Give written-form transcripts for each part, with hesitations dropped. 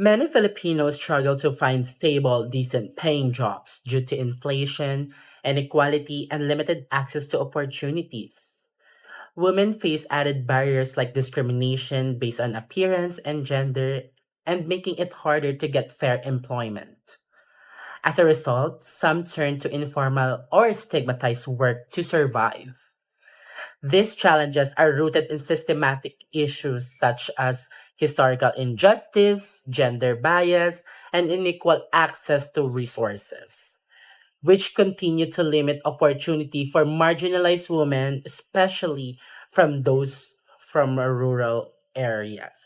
Many Filipinos struggle to find stable, decent paying jobs due to inflation, inequality, and limited access to opportunities. Women face added barriers like discrimination based on appearance and gender, and making it harder to get fair employment. As a result, some turn to informal or stigmatized work to survive. These challenges are rooted in systematic issues such as historical injustice, gender bias, and unequal access to resources, which continue to limit opportunity for marginalized women, especially from those from rural areas.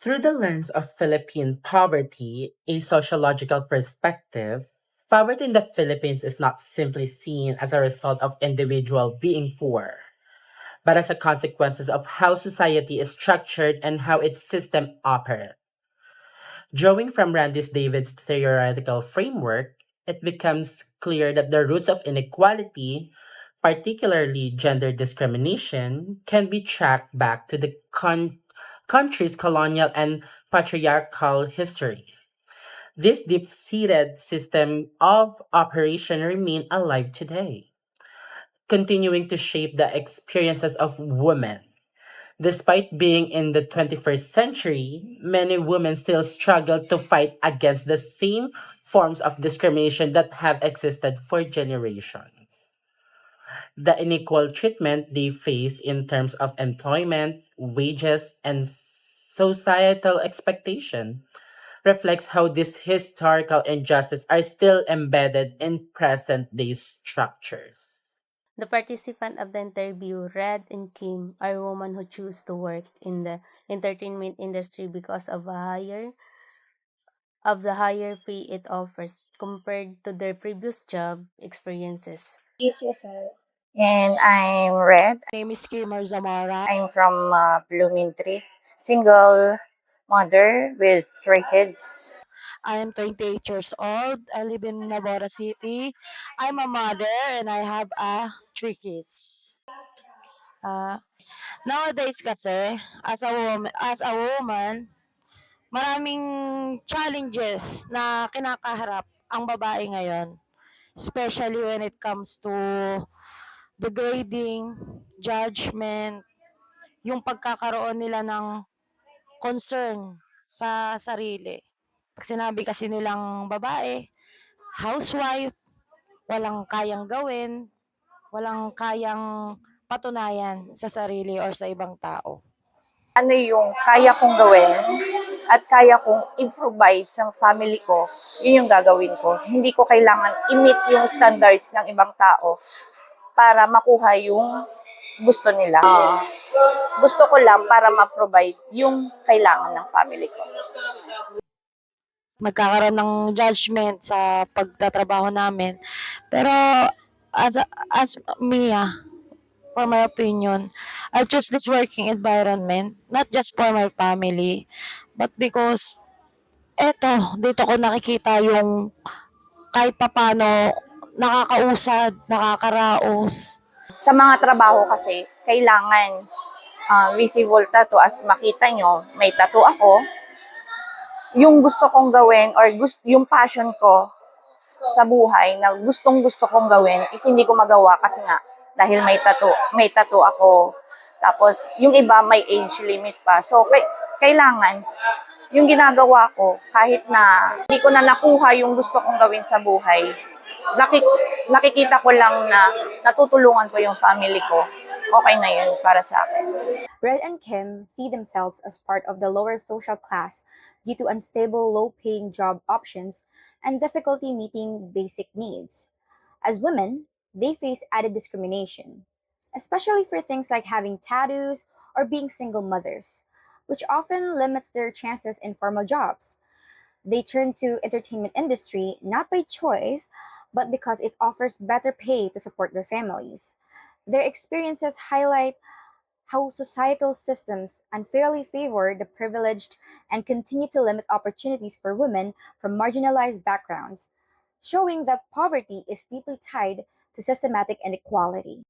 Through the lens of Philippine poverty, a sociological perspective, poverty in the Philippines is not simply seen as a result of individual being poor, but as a consequence of how society is structured and how its system operates. Drawing from Randy David's theoretical framework, it becomes clear that the roots of inequality, particularly gender discrimination, can be tracked back to the country's colonial and patriarchal history. This deep-seated system of operation remain alive today, continuing to shape the experiences of women. Despite being in the 21st century, many women still struggle to fight against the same forms of discrimination that have existed for generations. The unequal treatment they face in terms of employment, wages, and societal expectation reflects how these historical injustices are still embedded in present day structures. The participant of the interview, Red and Kim, are women who choose to work in the entertainment industry because of the higher pay it offers compared to their previous job experiences. Introduce yourself. And I'm Red. Name is Kimar Zamora. I'm from Blooming Tree. Single mother with three kids. I am 28 years old. I live in Navara City. I'm a mother and I have three kids. Uh, Nowadays kasi, as a woman, maraming challenges na kinakaharap ang babae ngayon. Especially when it comes to degrading, judgment, yung pagkakaroon nila ng concern sa sarili. Pag sinabi kasi nilang babae, housewife, walang kayang gawin, walang kayang patunayan sa sarili or sa ibang tao. Ano yung kaya kong gawin at kaya kong i-provide sa family ko, yun yung gagawin ko. Hindi ko kailangan i-meet yung standards ng ibang tao para makuha yung gusto nila. Gusto ko lang para ma-provide yung kailangan ng family ko. Magkakaroon ng judgment sa pagtatrabaho namin. Pero as Mia, for my opinion, I choose this working environment not just for my family, but because dito ko nakikita yung kahit papano nakakausad, nakakaraos. Sa mga trabaho kasi, kailangan visible tattoo. As makita nyo, may tattoo ako. Yung gusto kong gawin or yung passion ko sa buhay na gustong-gusto kong gawin is hindi ko magawa kasi nga dahil may tattoo ako. Tapos yung iba may age limit pa. So kailangan yung ginagawa ko kahit na hindi ko na nakuha yung gusto kong gawin sa buhay. Nakikita ko lang na natutulungan ko yung family ko. Okay na yun para sa akin. Red and Kim see themselves as part of the lower social class due to unstable, low-paying job options and difficulty meeting basic needs. As women, they face added discrimination, especially for things like having tattoos or being single mothers, which often limits their chances in formal jobs. They turn to entertainment industry not by choice, but because it offers better pay to support their families. Their experiences highlight how societal systems unfairly favor the privileged and continue to limit opportunities for women from marginalized backgrounds, showing that poverty is deeply tied to systematic inequality.